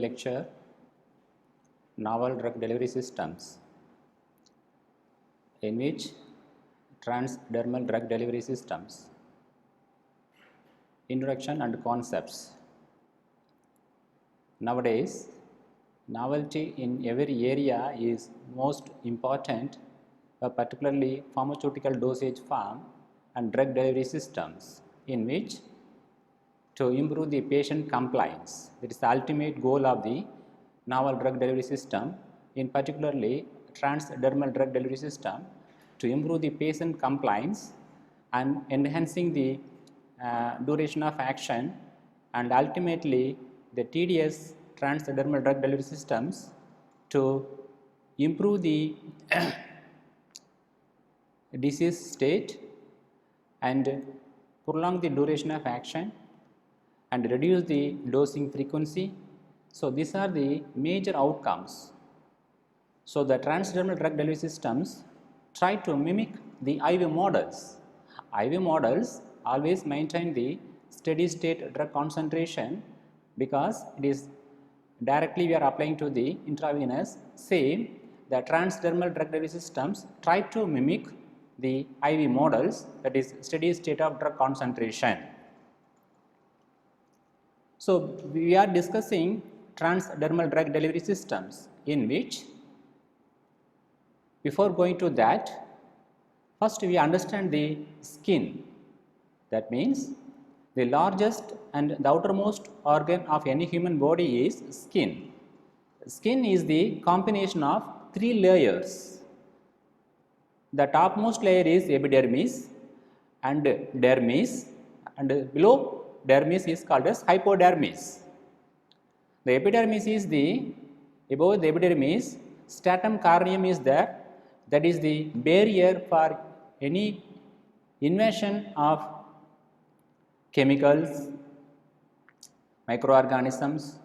lecture Novel Drug Delivery Systems, in which transdermal drug delivery systems, introduction and concepts. Nowadays, novelty in every area is most important, particularly pharmaceutical dosage form and drug delivery systems, in which to improve the patient compliance. That is the ultimate goal of the novel drug delivery system, in particularly transdermal drug delivery system, to improve the patient compliance and enhancing the duration of action, and ultimately the TDS transdermal drug delivery systems to improve the disease state and prolong the duration of action and reduce the dosing frequency. So, these are the major outcomes. So, the transdermal drug delivery systems try to mimic the IV models. IV models always maintain the steady state drug concentration because it is directly we are applying to the intravenous. Same, the transdermal drug delivery systems try to mimic the IV models, that is steady state of drug concentration. So, we are discussing transdermal drug delivery systems, in which before going to that, first we understand the skin. That means the largest and the outermost organ of any human body is skin. Skin is the combination of three layers. The topmost layer is epidermis and dermis, and below dermis is called as hypodermis. The epidermis is above the epidermis, stratum corneum is there, that is the barrier for any invasion of chemicals, microorganisms,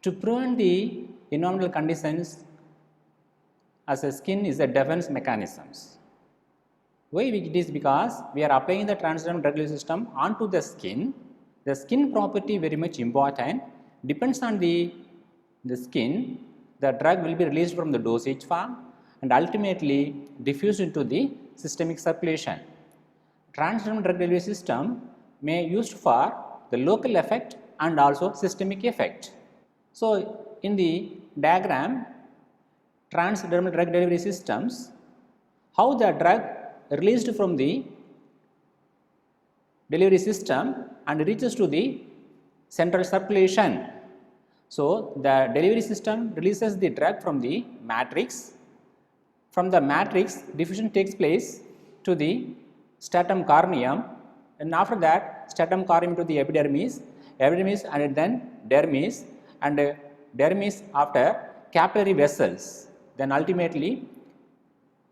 to prevent the environmental conditions. As a skin is a defense mechanisms. Why it is? Because we are applying the transdermal drug delivery system onto the skin. The skin property very much important. Depends on the skin, the drug will be released from the dosage form and ultimately diffused into the systemic circulation. Transdermal drug delivery system may used for the local effect and also systemic effect. So, in the diagram, transdermal drug delivery systems, how the drug released from the delivery system and reaches to the central circulation. So, the delivery system releases the drug from the matrix. From the matrix, diffusion takes place to the stratum corneum, and after that stratum corneum to the epidermis, epidermis and then dermis, and dermis after capillary vessels. Then ultimately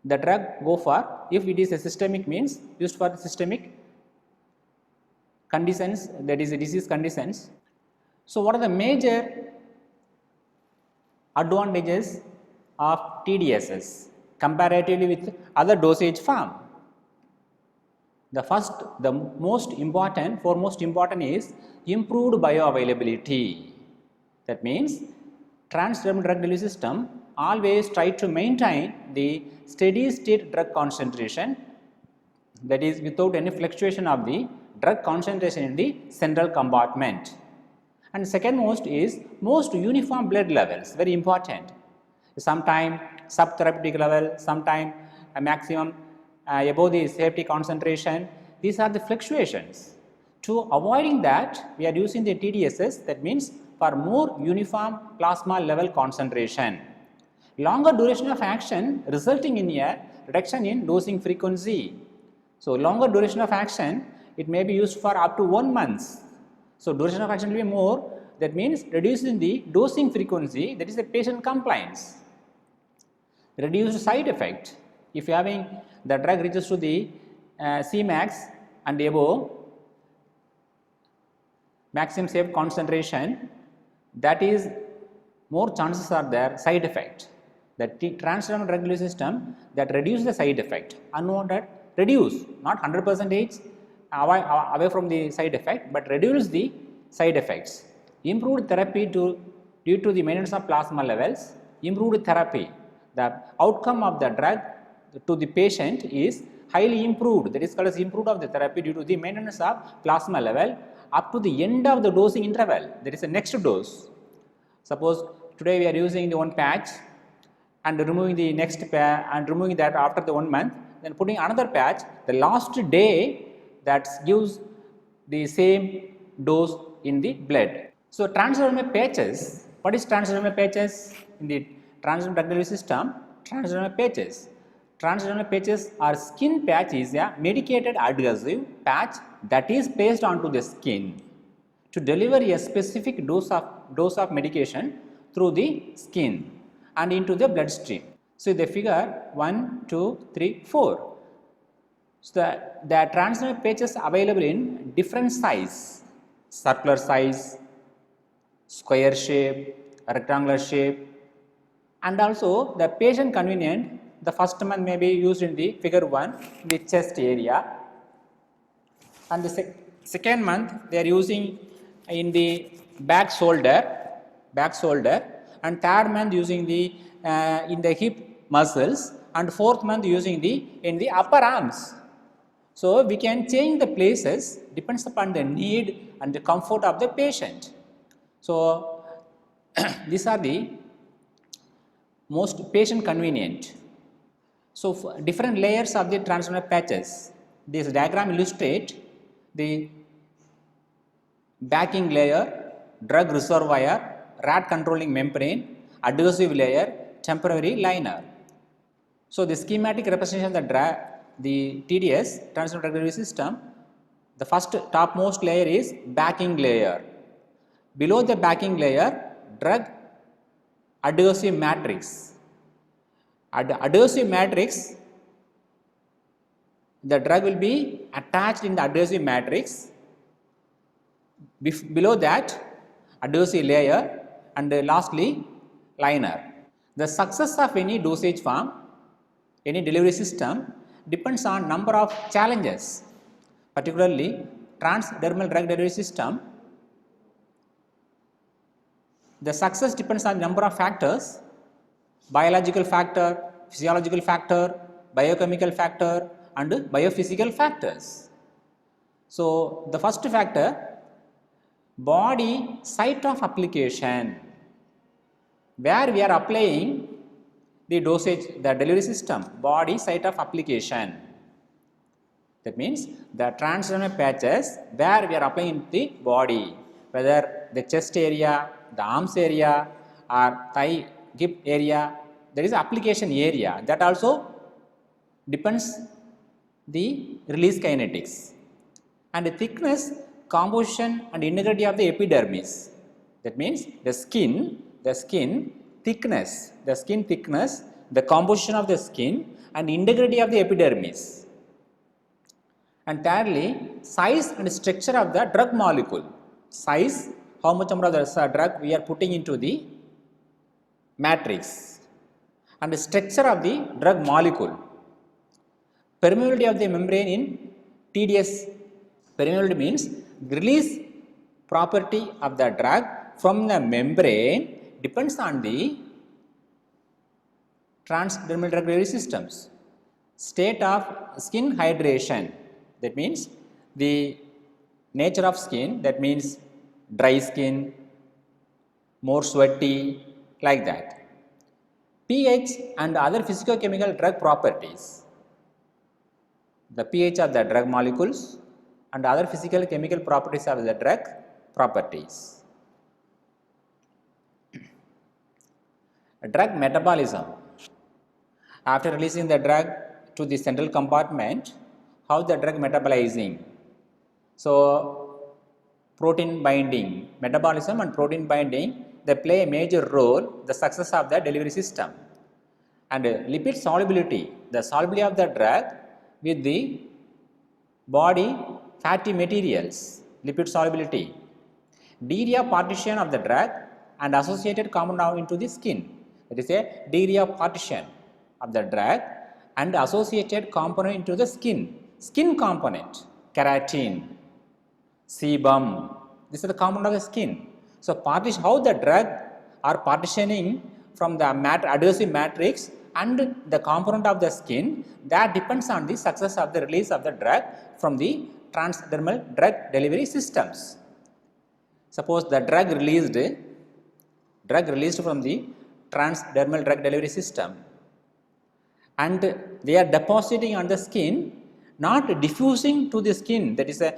the drug go for, if it is a systemic, means used for the systemic conditions, that is the disease conditions. So, what are the major advantages of TDSs comparatively with other dosage form? The first, the foremost important is improved bioavailability. That means transdermal drug delivery system always try to maintain the steady state drug concentration, that is without any fluctuation of the drug concentration in the central compartment. And second most is most uniform blood levels, very important. Sometime subtherapeutic level, sometime a maximum above the safety concentration. These are the fluctuations. To avoiding that, we are using the TDSs, that means for more uniform plasma level concentration. Longer duration of action resulting in a reduction in dosing frequency. So, longer duration of action, it may be used for up to 1 month. So, duration of action will be more, that means reducing the dosing frequency, that is the patient compliance. Reduced side effect, if you having the drug reaches to the Cmax and above maximum safe concentration, that is more chances are there side effect. The transdermal drug delivery system that reduce the side effect, unwanted reduce, not 100% away from the side effect, but reduce the side effects. Improved therapy to due to the maintenance of plasma levels, improved therapy. The outcome of the drug to the patient is highly improved, that is called as improved of the therapy due to the maintenance of plasma level up to the end of the dosing interval, that is the next dose. Suppose today we are using the one patch and removing the next patch and removing that after the 1 month, then putting another patch, the last day that gives the same dose in the blood. So, transdermal patches, what is transdermal patches? In the transdermal drug delivery system, transdermal patches. Transdermal patches or skin patch is a medicated adhesive patch that is placed onto the skin to deliver a specific dose of medication through the skin and into the bloodstream. So, the figure 1, 2, 3, 4. So, the transdermal patches available in different size, circular size, square shape, rectangular shape, and also the patient convenient. The first one may be used in the figure 1 in the chest area, and the second month they are using in the back shoulder, and third month using the in the hip muscles, and fourth month using in the upper arms. So, we can change the places depends upon the need and the comfort of the patient. So, these are the most patient convenient. So, different layers of the transdermal patches. This diagram illustrate the backing layer, drug reservoir, rat controlling membrane, adhesive layer, temporary liner. So, the schematic representation of the TDS, transdermal drug delivery system, the first topmost layer is backing layer. Below the backing layer, drug adhesive matrix. Adhesive matrix, the drug will be attached in the adhesive matrix. Below that, adhesive layer, and lastly liner. The success of any dosage form, any delivery system depends on number of challenges, particularly transdermal drug delivery system. The success depends on number of factors: biological factor, physiological factor, biochemical factor, and biophysical factors. So, the first factor, body site of application, where we are applying the dosage, the delivery system, body site of application. That means the transdermal patches where we are applying the body, whether the chest area, the arms area, or thigh hip area, there is application area. That also depends the release kinetics, and the thickness, composition, and integrity of the epidermis. That means the skin thickness, the composition of the skin, and integrity of the epidermis. And thirdly, size and structure of the drug molecule. Size, how much number of the drug we are putting into the matrix, and the structure of the drug molecule. Permeability of the membrane in TDS. Permeability means release property of the drug from the membrane depends on the transdermal drug delivery systems. State of skin hydration, that means the nature of skin, that means dry skin, more sweaty, like that. pH and other physicochemical drug properties, the pH of the drug molecules and other physical chemical properties of the drug properties. Drug metabolism, after releasing the drug to the central compartment, how the drug metabolizing. So, protein binding, metabolism and protein binding, they play a major role the success of the delivery system. And lipid solubility, the solubility of the drug with the body fatty materials, lipid solubility. Degree of partition of the drug and associated compound into the skin, that is a degree of partition of the drug and associated component into the skin. Skin component, keratin, sebum, this is the component of the skin. So, partition, how the drug or partitioning from the adhesive matrix and the component of the skin, that depends on the success of the release of the drug from the transdermal drug delivery systems. Suppose the drug released from the transdermal drug delivery system, and they are depositing on the skin, not diffusing to the skin, that is a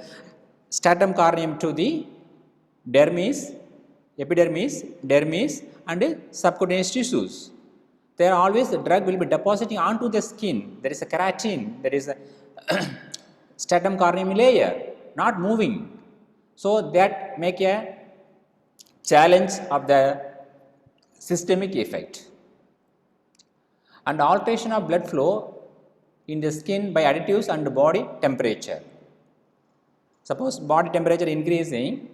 stratum corneum to the dermis, epidermis, dermis and subcutaneous tissues. There always the drug will be depositing onto the skin. There is a keratin, there is a stratum corneum layer, not moving. So that make a challenge of the systemic effect. And alteration of blood flow in the skin by additives and body temperature. Suppose body temperature increasing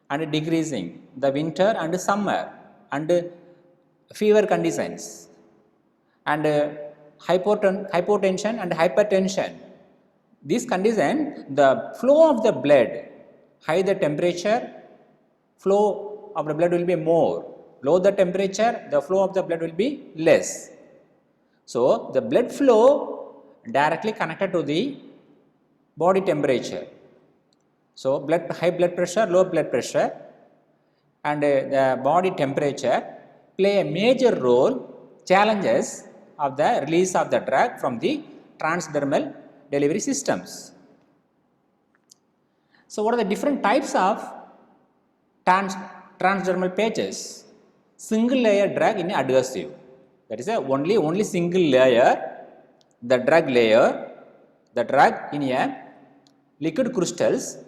and decreasing, the winter and summer and fever conditions and hypotension and hypertension. This condition, the flow of the blood, high the temperature, flow of the blood will be more. Low the temperature, the flow of the blood will be less. So, the blood flow directly connected to the body temperature. So, high blood pressure, low blood pressure and the body temperature play a major role, challenges of the release of the drug from the transdermal delivery systems. So, what are the different types of transdermal patches? Single layer drug in adhesive, that is only single layer, the drug layer, the drug in a liquid crystals,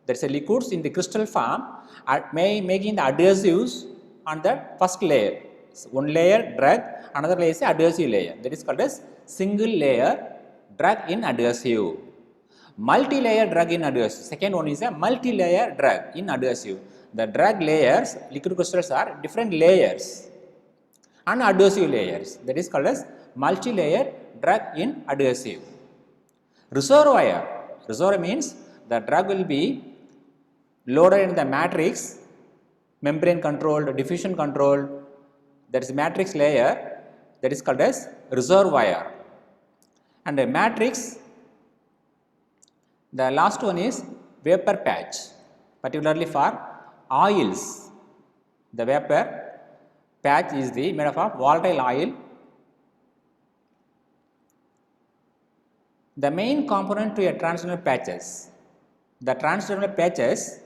there is a liquids in the crystal form, making the adhesives on the first layer. So, one layer drug, another layer is adhesive layer, that is called as single layer drug in adhesive. Multi-layer drug in adhesive, second one is a multi-layer drug in adhesive. The drug layers, liquid crystals are different layers and adhesive layers, that is called as multi-layer drug in adhesive. Reservoir means the drug will be loaded in the matrix, membrane controlled, diffusion controlled, that is matrix layer, that is called as reservoir. And a matrix, the last one is vapor patch, particularly for oils. The vapor patch is made of volatile oil. The main component to a transdermal patches, the transdermal patches.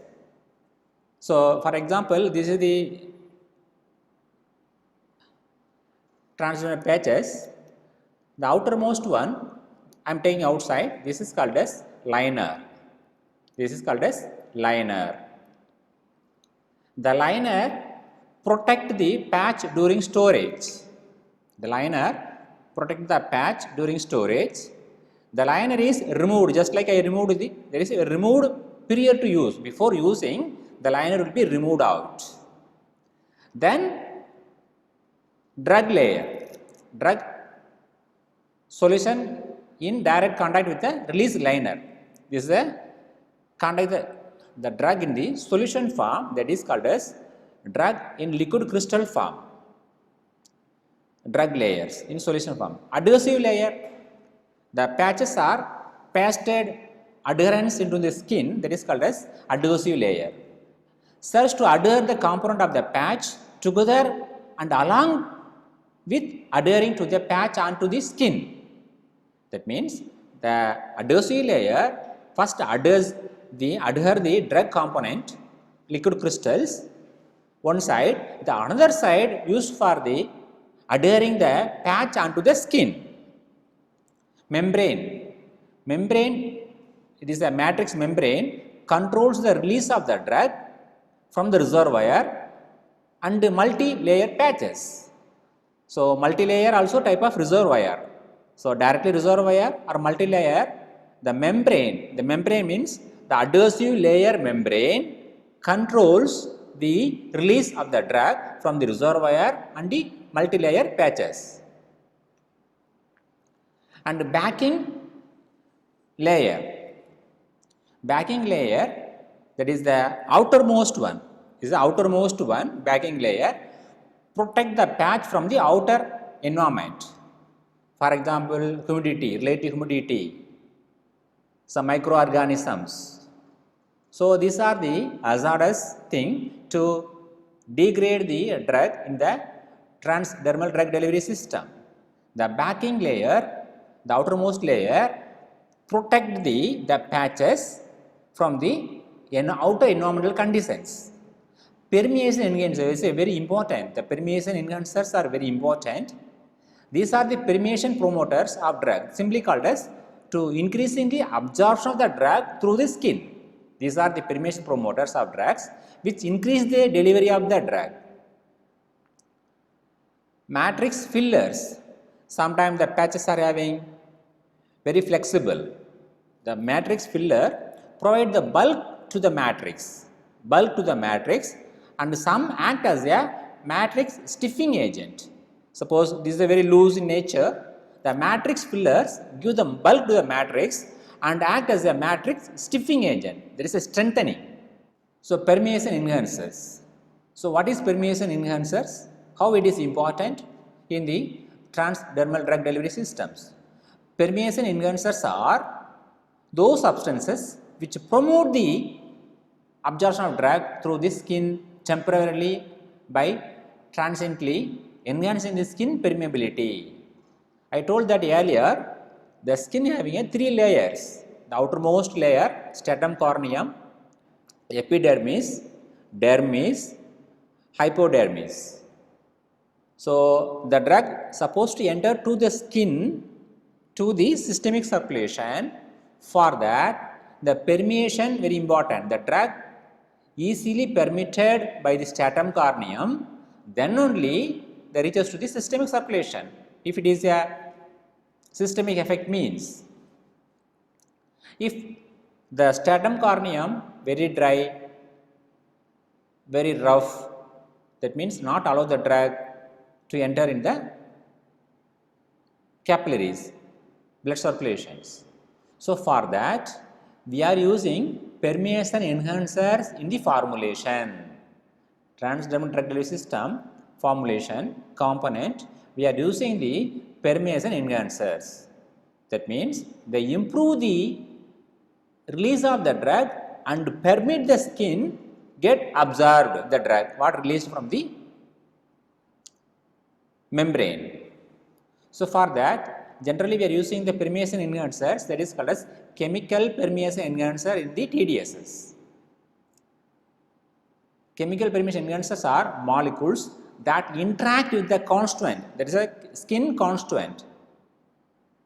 So, for example, this is the transdermal patches. The outermost one I am taking outside, this is called as liner. This is called as liner. The liner protect the patch during storage. The liner protect the patch during storage. The liner is removed, just like I removed there is a removed period to use. Before using, the liner will be removed out. Then drug layer, drug solution in direct contact with the release liner. This is a contact the drug in the solution form, that is called as drug in liquid crystal form. Drug layers in solution form. Adhesive layer, the patches are pasted adherence into the skin, that is called as adhesive layer. Serves to adhere the component of the patch together and along with adhering to the patch onto the skin. That means the adhesive layer first adhere the drug component, liquid crystals, one side, the another side used for the adhering the patch onto the skin. Membrane, it is a matrix membrane, controls the release of the drug from the reservoir and multi-layer patches. So, multi-layer also type of reservoir. So, directly reservoir or multi-layer, the membrane means the adhesive layer membrane controls the release of the drug from the reservoir and the multi-layer patches. And backing layer, that is the outermost one, backing layer, protect the patch from the outer environment. For example, humidity, relative humidity, some microorganisms. So these are the hazardous thing to degrade the drug in the transdermal drug delivery system. The backing layer, the outermost layer, protect the patches from the outer environmental conditions. Permeation enhancers is very important. The permeation enhancers are very important. These are the permeation promoters of drug, simply called as to increasing the absorption of the drug through the skin. These are the permeation promoters of drugs which increase the delivery of the drug. Matrix fillers, sometimes the patches are having very flexible. The matrix filler provide the bulk to the matrix and some act as a matrix stiffing agent. Suppose this is a very loose in nature, the matrix fillers give the bulk to the matrix and act as a matrix stiffing agent. There is a strengthening. So permeation enhancers. So what is permeation enhancers? How it is important in the transdermal drug delivery systems? Permeation enhancers are those substances which promote the absorption of drug through the skin temporarily by transiently enhancing the skin permeability. I told that earlier, the skin having three layers. The outermost layer, stratum corneum, epidermis, dermis, hypodermis. So the drug supposed to enter to the skin to the systemic circulation. For that, the permeation very important. The drug easily permeated by the stratum corneum, then only the reaches to the systemic circulation. If it is a systemic effect means, if the stratum corneum very dry, very rough, that means not allow the drug to enter in the capillaries, blood circulations. So for that, we are using permeation enhancers in the formulation. Transdermal drug delivery system formulation component, we are using the permeation enhancers. That means they improve the release of the drug and permit the skin get absorbed the drug what released from the membrane. So for that, generally we are using the permeation enhancers, that is called as chemical permeation enhancer in the TDSs. Chemical permeation enhancers are molecules that interact with the constituent, that is a skin constituent.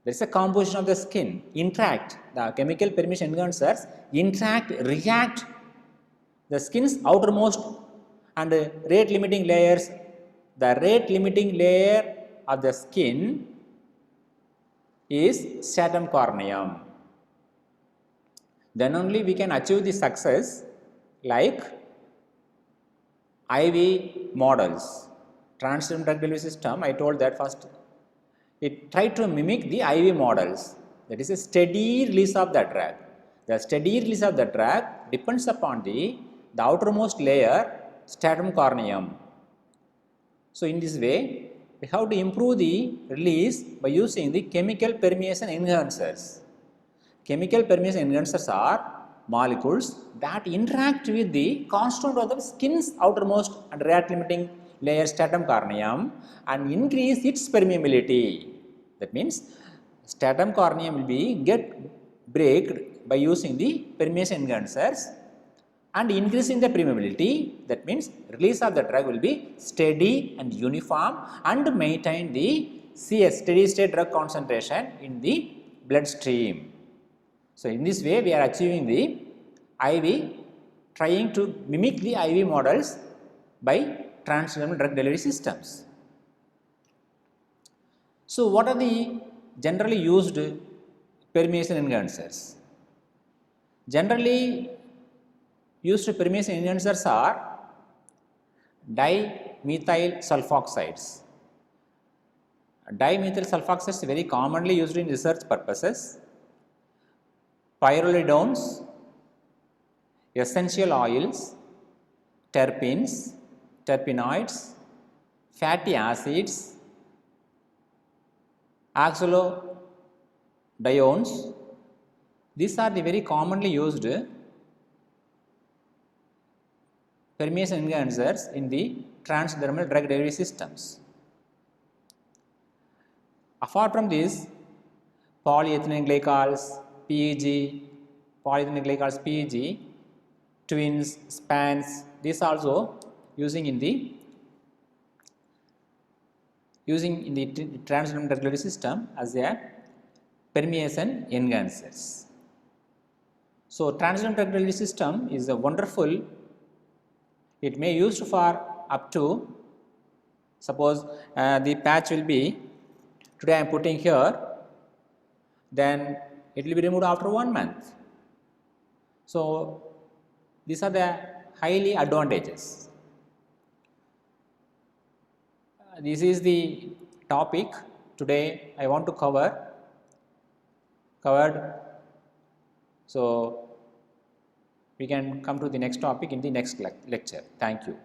There is a composition of the skin, interact, the chemical permeation enhancers interact, react the skin's outermost and rate limiting layers. The rate limiting layer of the skin is stratum corneum. Then only we can achieve the success like IV models. Transdermal drug delivery system, I told that first, it tried to mimic the IV models, that is a steady release of the drug. The steady release of the drug depends upon the outermost layer, stratum corneum. So in this way, we have to improve the release by using the chemical permeation enhancers. Chemical permeation enhancers are molecules that interact with the constituent of the skin's outermost and rate limiting layer, stratum corneum, and increase its permeability. That means stratum corneum will be break by using the permeation enhancers and increasing the permeability. That means release of the drug will be steady and uniform and maintain the CS, steady state drug concentration in the bloodstream. So in this way we are achieving the IV, trying to mimic the IV models by transdermal drug delivery systems. So what are the generally used permeation enhancers? Generally used permeation enhancers are dimethyl sulfoxides. Dimethyl sulfoxides is very commonly used in research purposes. Pyrrolidones, essential oils, terpenes, terpenoids, fatty acids, oxalodiones. These are the very commonly used permease enhancers in the transdermal drug delivery systems. Apart from this, polyethylene glycols, PEG, polyethylene glycols, PEG, twins, spans, these also using in the transdermal drug delivery system as a permease enhancers. So, transdermal drug delivery system is a wonderful. It may used for up to, suppose the patch will be, today I am putting here, then it will be removed after 1 month. So, these are the highly advantages. This is the topic today I want to covered. So, we can come to the next topic in the next lecture. Thank you.